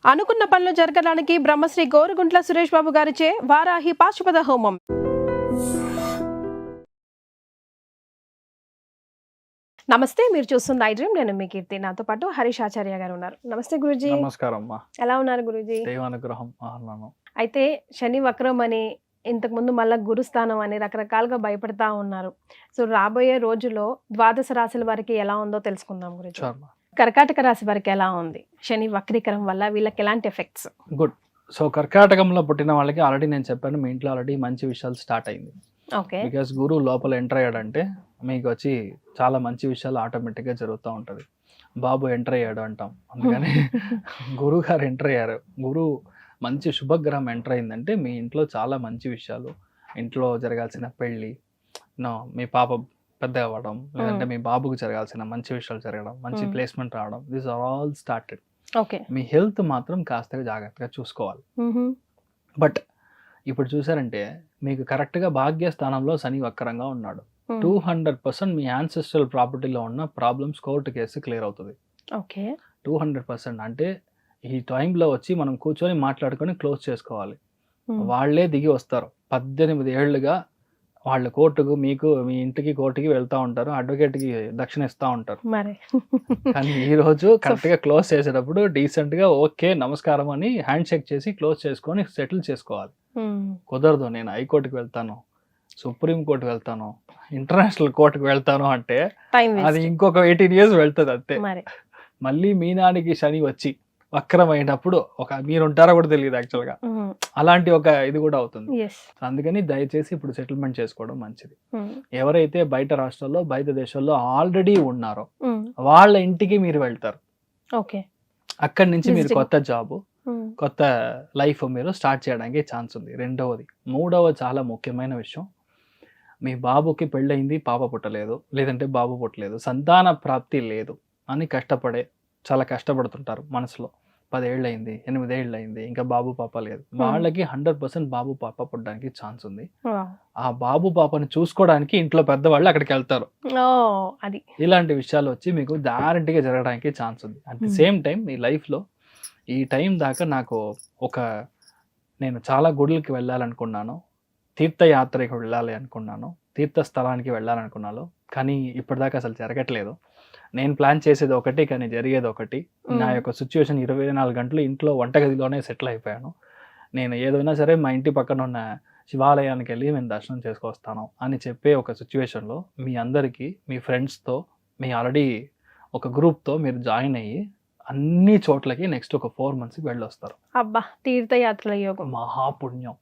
అనుకున్న పనులు జరగడానికి బ్రహ్మశ్రీ గోరుగుంట్ల సురేష్ బాబు గారిచే వారాహి పాశుపత హోమం. నమస్తే, మీరు చూస్తున్న ఐ డ్రీమ్. నేను మీ కీర్తి. నాతో పాటు హరీష్ ఆచార్య గారు ఉన్నారు. నమస్తే గురుజీ. నమస్కారం అమ్మా. ఎలా ఉన్నారు గురుజీ? దైవానుగ్రహం. అయితే శని వక్రం అని, ఇంతకుముందు మళ్ళా గురుస్థానం అని రకరకాలుగా భయపడతా ఉన్నారు. సో రాబోయే రోజుల్లో ద్వాదశ రాశుల వారికి ఎలా ఉందో తెలుసుకుందాం గురుజీ. కర్కాటక రాశి వారికి ఎలా ఉంది శని వక్రీకరం వల్ల? వీళ్ళకి ఎలాంటి ఎఫెక్ట్స్? గుడ్. సో కర్కాటకంలో పుట్టిన వాళ్ళకి ఆల్రెడీ నేను చెప్పాను, మీ ఇంట్లో ఆల్రెడీ మంచి విషయాలు స్టార్ట్ అయింది. ఓకే. బికాస్ గురువు లోపల ఎంటర్ అయ్యాడంటే మీకు వచ్చి చాలా మంచి విషయాలు ఆటోమేటిక్గా జరుగుతూ ఉంటుంది. బాబు ఎంటర్ అయ్యాడు అంటాం, అందుకని గురువు గారు ఎంటర్ అయ్యారు. గురువు మంచి శుభగ్రహం ఎంటర్ అయిందంటే మీ ఇంట్లో చాలా మంచి విషయాలు, ఇంట్లో జరగాల్సిన పెళ్ళి, మీ పాప పెద్దగా అవ్వడం, లేదంటే మీ బాబుకు జరగాల్సిన మంచి విషయాలు జరగడం, మంచి ప్లేస్మెంట్ రావడం, this are all started. Okay. మీ హెల్త్ మాత్రం కాస్త జాగ్రత్తగా చూసుకోవాలి. బట్ ఇప్పుడు చూసారంటే మీకు కరెక్ట్గా భాగ్యస్థానంలో శని వక్రంగా ఉన్నాడు. 200% మీ యాన్సెస్ట్రల్ ప్రాపర్టీలో ఉన్న ప్రాబ్లమ్స్ కోర్టు కేసు క్లియర్ అవుతుంది. ఓకే. 200% అంటే ఈ టైంలో వచ్చి మనం కూర్చొని మాట్లాడుకొని క్లోజ్ చేసుకోవాలి. వాళ్ళే దిగి వస్తారు. 18 ఏళ్ళుగా వాళ్ళు కోర్టుకు, మీకు మీ ఇంటికి కోర్టుకి వెళ్తూ ఉంటారు, అడ్వకేట్కి దక్షిణ ఇస్తూ ఉంటారు. కానీ ఈ రోజు కరెక్ట్గా క్లోజ్ చేసేటప్పుడు డీసెంట్గా ఓకే నమస్కారం అని హ్యాండ్ షేక్ చేసి క్లోజ్ చేసుకొని సెటిల్ చేసుకోవాలి. కుదరదు నేను హైకోర్టుకి వెళ్తాను, సుప్రీం కోర్టుకు వెళ్తాను, ఇంటర్నేషనల్ కోర్టుకు వెళ్తాను అంటే అది ఇంకొక 18 years వెళ్తుంది అంతే. మళ్ళీ మీనానికి శని వచ్చి వక్రమైనప్పుడు మీరు ఉంటారో కూడా తెలియదు యాక్చువల్గా, అలాంటి ఒక ఇది కూడా అవుతుంది. అందుకని దయచేసి ఇప్పుడు సెటిల్మెంట్ చేసుకోవడం మంచిది. ఎవరైతే బయట రాష్ట్రాల్లో బయట దేశాల్లో ఆల్రెడీ ఉన్నారో వాళ్ళ ఇంటికి మీరు వెళ్తారు. అక్కడి నుంచి మీరు కొత్త జాబ్, కొత్త లైఫ్ మీరు స్టార్ట్ చేయడానికి ఛాన్స్ ఉంది. రెండవది, మూడవ చాలా ముఖ్యమైన విషయం, మీ బాబుకి పెళ్ళయింది, పాప పుట్టలేదు, లేదంటే బాబు పుట్టలేదు, సంతాన ప్రాప్తి లేదు అని చాలా కష్టపడుతుంటారు మనసులో. 10 ఏళ్ళు అయింది, 8 ఏళ్ళు అయింది, ఇంకా బాబు పాప లేదు. వాళ్ళకి 100% బాబు పాప పుట్టడానికి ఛాన్స్ ఉంది. ఆ బాబు పాపని చూసుకోవడానికి ఇంట్లో పెద్దవాళ్ళు అక్కడికి వెళ్తారు. ఇలాంటి విషయాలు వచ్చి మీకు గ్యారంటీగా జరగడానికి ఛాన్స్ ఉంది. అట్ ది సేమ్ టైం మీ లైఫ్లో ఈ టైం దాకా నేను చాలా గుడులకి వెళ్ళాలనుకున్నాను, తీర్థయాత్రకు వెళ్ళాలి అనుకున్నాను, తీర్థస్థలానికి వెళ్ళాలనుకున్నాను, కానీ ఇప్పటిదాకా అసలు జరగట్లేదు. నేను ప్లాన్ చేసేది ఒకటి కానీ జరిగేది ఒకటి. నా యొక్క సిచ్యువేషన్ 24 గంటలు ఇంట్లో వంటగదిలోనే సెటిల్ అయిపోయాను. నేను ఏదైనా సరే మా ఇంటి పక్కన ఉన్న శివాలయానికి వెళ్ళి నేను దర్శనం చేసుకొస్తాను అని చెప్పే ఒక సిచ్యువేషన్లో మీ అందరికీ, మీ ఫ్రెండ్స్తో, మీ ఆల్రెడీ ఒక గ్రూప్తో మీరు జాయిన్ అయ్యి అన్ని చోట్లకి నెక్స్ట్ ఒక 4 months వెళ్ళొస్తారు. అబ్బా, తీర్థయాత్రల యోగం, మహాపుణ్యం.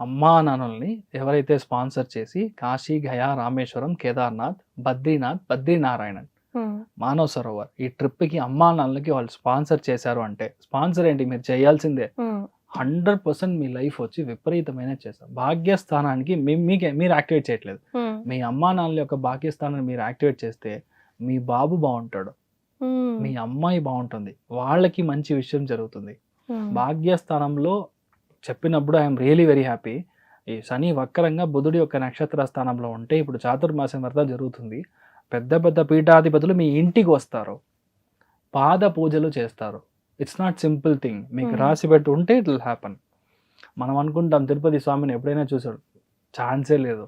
అమ్మా నాన్నల్ని ఎవరైతే స్పాన్సర్ చేసి కాశీ, గయా, రామేశ్వరం, కేదార్నాథ్, బద్రీనాథ్, బద్రీనారాయణన్, మానవ్ సరోవర్ ఈ ట్రిప్కి అమ్మా నాన్నలకి వాళ్ళు స్పాన్సర్ చేశారు అంటే, స్పాన్సర్ ఏంటి మీరు చేయాల్సిందే, 100% మీ లైఫ్ వచ్చి విపరీతమైన చేస్తారు. భాగ్యస్థానానికి మీరు యాక్టివేట్ చేయట్లేదు, మీ అమ్మా నాన్నల యొక్క భాగ్యస్థానాన్ని మీరు యాక్టివేట్ చేస్తే మీ బాబు బాగుంటాడు, మీ అమ్మాయి బాగుంటుంది, వాళ్ళకి మంచి విషయం జరుగుతుంది. భాగ్యస్థానంలో చెప్పినప్పుడు ఐఎమ్ రియలీ వెరీ హ్యాపీ. ఈ శని వక్రంగా బుధుడి యొక్క నక్షత్ర స్థానంలో ఉంటే ఇప్పుడు చాతుర్మాసం వ్రత జరుగుతుంది. పెద్ద పెద్ద పీఠాధిపతులు మీ ఇంటికి వస్తారు, పాద పూజలు చేస్తారు. It's not simple thing. మీకు రాసి పెట్టి ఉంటే ఇట్ విల్ హ్యాపన్. మనం అనుకుంటాం తిరుపతి స్వామిని ఎప్పుడైనా చూసాడు, ఛాన్సే లేదు,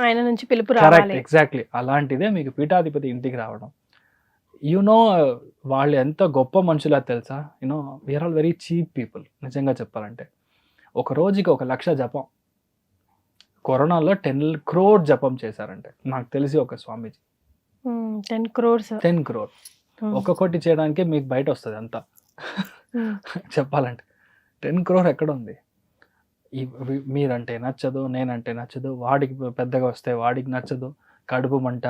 ఆయన నుంచి పిలుపు రావాలి. ఎగ్జాక్ట్లీ అలాంటిదే మీకు పీఠాధిపతి ఇంటికి రావడం. వాళ్ళు ఎంత గొప్ప మనుషులా తెలుసా? We are all very cheap people. నిజంగా చెప్పాలంటే ఒక రోజుకి 1,00,000 జపం, కరోనాలో 10 crore జపం చేశారంటే నాకు తెలిసి ఒక స్వామీజీ. 10 crore ఒక కోటి చేయడానికి మీకు బయట వస్తుంది అంతా. చెప్పాలంటే 10 crore ఎక్కడ ఉంది? మీరంటే నచ్చదు, నేనంటే నచ్చదు, వాడికి పెద్దగా వస్తే వాడికి నచ్చదు, కడుపు మంట,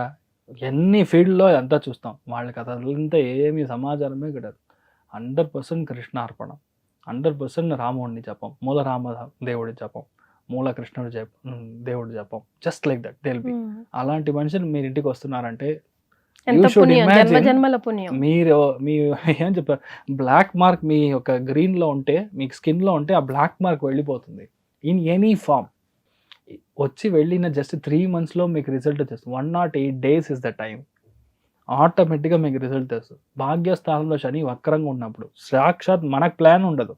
ఎన్ని ఫీల్డ్లో అంతా చూస్తాం. వాళ్ళకి అదంతా ఏమీ సమాచారమే గిడదు. 100% కృష్ణార్పణం, 100% రాముడిని జపం, మూల రామ దేవుడి జపం, మూల కృష్ణుడి దేవుడి జపం, just like that they will be. అలాంటి మనుషులు మీరు ఇంటికి వస్తున్నారంటే మీరు ఏం చెప్పారు, బ్లాక్ మార్క్ మీ యొక్క గ్రీన్లో ఉంటే, మీకు స్కిన్లో ఉంటే ఆ బ్లాక్ మార్క్ వెళ్ళిపోతుంది ఇన్ ఎనీ ఫామ్. వచ్చి వెళ్ళిన జస్ట్ 3 monthsలో మీకు రిజల్ట్ వచ్చేస్తుంది. 108 days ఇస్ ద టైం. ఆటోమేటిక్గా మీకు రిజల్ట్ తెలుస్తుంది. భాగ్యస్థానంలో శని వక్రంగా ఉన్నప్పుడు సాక్షాత్ మనకు ప్లాన్ ఉండదు,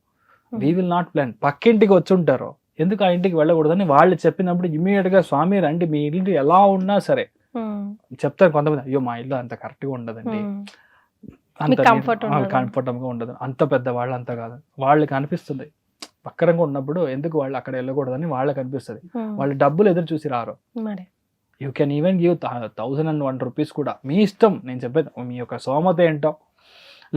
వీ విల్ నాట్ ప్లాన్. పక్కింటికి వచ్చి ఉంటారు, ఎందుకు ఆ ఇంటికి వెళ్ళకూడదని వాళ్ళు చెప్పినప్పుడు ఇమీడియట్గా స్వామి రండి, మీ ఇల్లు ఎలా ఉన్నా సరే చెప్తారు. కొంతమంది అయ్యో మా ఇల్లు అంత కరెక్ట్గా ఉండదండి, అంత కంఫర్టబుల్గా ఉండదు, అంత పెద్ద వాళ్ళు అంత కాదు, వాళ్ళకి అనిపిస్తుంది వక్రంగా ఉన్నప్పుడు ఎందుకు వాళ్ళు అక్కడ వెళ్ళకూడదని వాళ్ళకి అనిపిస్తుంది. వాళ్ళు డబ్బులు ఎదురు చూసి రారు. You can even give 1001 rupees కూడా, మీ ఇష్టం. నేను చెప్పేది మీ యొక్క సోమత ఏంటో,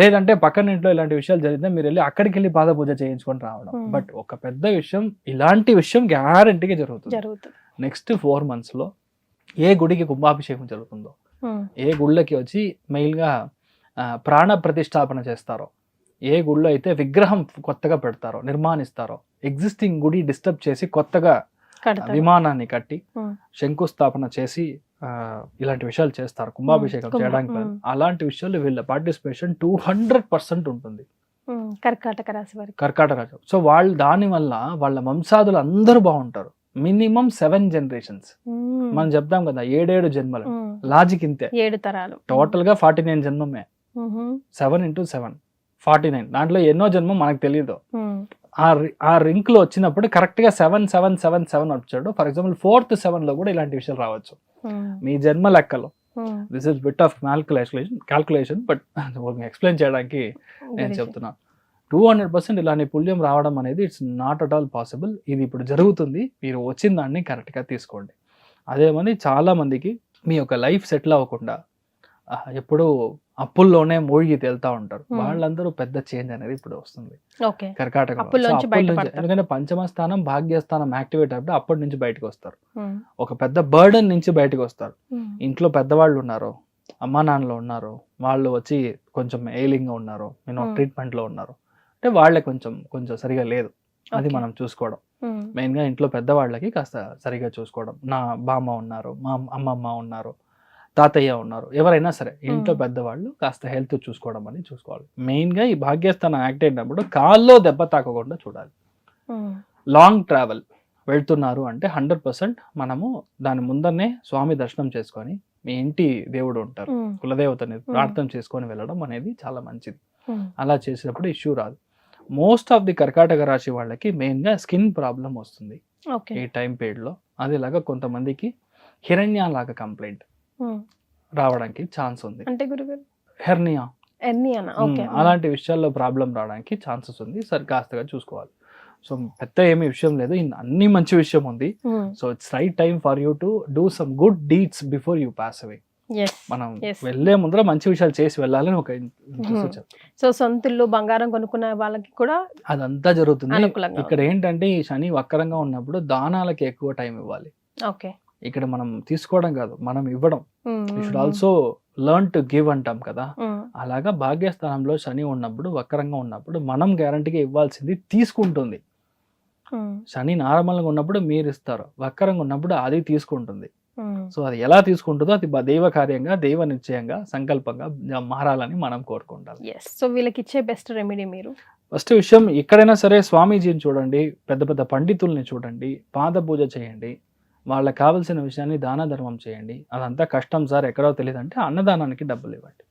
లేదంటే పక్కన ఇంట్లో ఇలాంటి విషయాలు జరిగితే మీరు వెళ్ళి అక్కడికి వెళ్ళి పాద పూజ చేయించుకొని రావడం. బట్ ఒక పెద్ద విషయం, ఇలాంటి విషయం గ్యారంటీగా జరుగుతుంది. నెక్స్ట్ 4 months లో ఏ గుడికి కుంభాభిషేకం జరుగుతుందో, ఏ గుళ్ళకి వచ్చి మెయిన్గా ప్రాణ ప్రతిష్టాపన చేస్తారో, ఏ గుళ్ళో అయితే విగ్రహం కొత్తగా పెడతారో, నిర్మాణిస్తారో, ఎగ్జిస్టింగ్ గుడి డిస్టర్బ్ చేసి కొత్తగా విమానాన్ని కట్టి శంకుస్థాపన చేసి ఇలాంటి విషయాలు చేస్తారు కుంభాభిషేకం చేయడానికి. అలాంటి విషయాలు వీళ్ళ పార్టిసిపేషన్ 200% ఉంటుంది కర్కాటక రాశి వారికి. కర్కాటక రాశి. సో వాళ్ళు దాని వల్ల వాళ్ళ వంశాదులు అందరూ బాగుంటారు. Minimum 7 generations. మనం చెప్తాం కదా 7 జన్మలు, లాజిక్ ఇంతే, 7 తరాలు. టోటల్ గా 49 జన్మమే. 7 into 7 49. దాంట్లో ఎన్నో జన్మం మనకు తెలియదు. ఆ రింక్ లో వచ్చినప్పుడు కరెక్ట్ గా 7 వచ్చాడు. ఫర్ ఎగ్జాంపుల్ 4th 7 లో కూడా ఇలాంటి విషయాలు రావచ్చు మీ జన్మ లెక్కలో. This is bit of calculation, but explain చేయడానికి నేను చెప్తున్నాను. 200% ఇలాంటి పుణ్యం రావడం అనేది it's not at all possible. ఇది ఇప్పుడు జరుగుతుంది, మీరు వచ్చిన దాన్ని కరెక్ట్గా తీసుకోండి. అదేమని చాలా మందికి మీ యొక్క లైఫ్ సెటిల్ అవ్వకుండా ఎప్పుడూ అప్పుల్లోనే మూழ்గి తేలుతా ఉంటారు. వాళ్ళందరూ పెద్ద చేంజ్ అనేది ఇప్పుడు వస్తుంది కర్కాటక. ఎందుకంటే పంచమ స్థానం భాగ్యస్థానం యాక్టివేట్ అయినప్పుడు అప్పటి నుంచి బయటకు వస్తారు, ఒక పెద్ద బర్డన్ నుంచి బయటకు వస్తారు. ఇంట్లో పెద్దవాళ్ళు ఉన్నారు, అమ్మా నాన్నలు ఉన్నారు, వాళ్ళు వచ్చి కొంచెం ఎయిలింగ్ గా ఉన్నారు, ట్రీట్మెంట్ లో ఉన్నారు అంటే వాళ్ళకి కొంచెం సరిగా లేదు, అది మనం చూసుకోవడం. మెయిన్ గా ఇంట్లో పెద్దవాళ్ళకి కాస్త సరిగా చూసుకోవడం. నా బామ్మ ఉన్నారు, మా అమ్మమ్మ ఉన్నారు, తాతయ్య ఉన్నారు, ఎవరైనా సరే ఇంట్లో పెద్దవాళ్ళు కాస్త హెల్త్ చూసుకోవడం అని చూసుకోవాలి. మెయిన్ గా ఈ భాగ్యస్థానం యాక్ట్ అయినప్పుడు కాల్లో దెబ్బ తాకకుండా చూడాలి. లాంగ్ ట్రావెల్ వెళ్తున్నారు అంటే 100% మనము దాని ముందరనే స్వామి దర్శనం చేసుకొని, మీ ఇంటి దేవుడు ఉంటారు, కులదేవతని ప్రార్థన చేసుకొని వెళ్ళడం అనేది చాలా మంచిది. అలా చేసినప్పుడు ఇష్యూ రాదు. మోస్ట్ ఆఫ్ ది కర్కాటక రాశి వాళ్ళకి మెయిన్ గా స్కిన్ ప్రాబ్లం వస్తుంది ఈ టైం పీరియడ్ లో. అదేలాగా కొంతమందికి హిరణ్య లాగా కంప్లైంట్ రావడానికి ఛాన్స్ ఉంది. అంటే హెర్నియా అలాంటి విషయాల్లో ప్రాబ్లం రావడానికి ఛాన్సెస్ ఉంది. సరే కాస్తగా చూసుకోవాలి. సో పెద్ద ఏమీ విషయం లేదు, అన్ని మంచి విషయం ఉంది. So it's right time for you to do some good deeds before you pass అవే. మనం వెళ్లే ముందర మంచి విషయాలు చేసి వెళ్ళాలని ఒక సో సొంతల్లో బంగారం కొనుక్కున్న వాళ్ళకి కూడా అదంతా జరుగుతుంది. ఇక్కడ ఏంటంటే ఈ శని వక్రంగా ఉన్నప్పుడు దానాలకి ఎక్కువ టైం ఇవ్వాలి. ఇక్కడ మనం తీసుకోవడం కాదు, మనం ఇవ్వడం. You should also learn to give అంటాం కదా, అలాగా భాగ్యస్థానంలో శని ఉన్నప్పుడు వక్రంగా ఉన్నప్పుడు మనం గ్యారంటీగా ఇవ్వాల్సింది తీసుకుంటుంది. శని నార్మల్గా ఉన్నప్పుడు మీరు ఇస్తారు, వక్రంగా ఉన్నప్పుడు అది తీసుకుంటుంది. సో అది ఎలా తీసుకుంటుందో అది దైవ కార్యంగా, దైవ నిశ్చయంగా, సంకల్పంగా మారాలని మనం కోరుకుంటాం. సో వీళ్ళకి ఇచ్చే బెస్ట్ రెమెడీ మీరు ఫస్ట్ విషయం, ఎక్కడైనా సరే స్వామీజీని చూడండి, పెద్ద పెద్ద పండితుల్ని చూడండి, పాద పూజ చేయండి, వాళ్ళకి కావాల్సిన విషయాన్ని దాన ధర్మం చేయండి. అదంతా కష్టం సార్, ఎక్కడో తెలియదు అంటే అన్నదానానికి డబ్బులు ఇవ్వండి.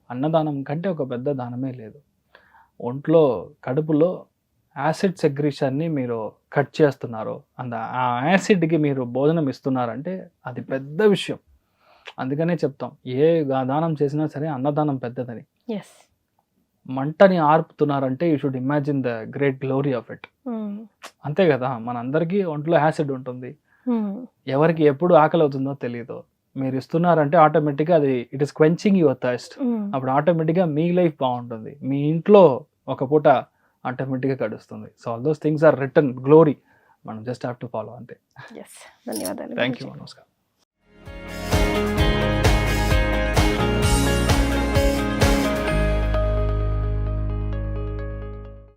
అన్నదానం కంటే ఒక పెద్ద దానమే లేదు. ఒంట్లో కడుపులో యాసిడ్ సెగ్రీషన్ని మీరు కట్ చేస్తున్నారు, ఆ యాసిడ్కి మీరు భోజనం ఇస్తున్నారంటే అది పెద్ద విషయం. అందుకనే చెప్తాం, ఏ దానం చేసినా సరే అన్నదానం పెద్దదని. మంటని ఆర్పుతున్నారంటే you should imagine the great glory of it. అంతే కదా, మనందరికీ ఒంట్లో యాసిడ్ ఉంటుంది, ఎవరికి ఎప్పుడు ఆకలి అవుతుందో తెలియదు. మీరు ఇస్తున్నారంటే ఆటోమేటిక్గా అది it is quenching your thirst. అప్పుడు ఆటోమేటిక్గా మీ లైఫ్ బాగుంటుంది, మీ ఇంట్లో ఒక పూట ఆటోమేటిక్గా గడుస్తుంది. So all those things are return glory, మనం జస్ట్ హ్యావ్ టు ఫాలో అంతే. ధన్యవాదాలు. థ్యాంక్ యూ, నమస్కారం.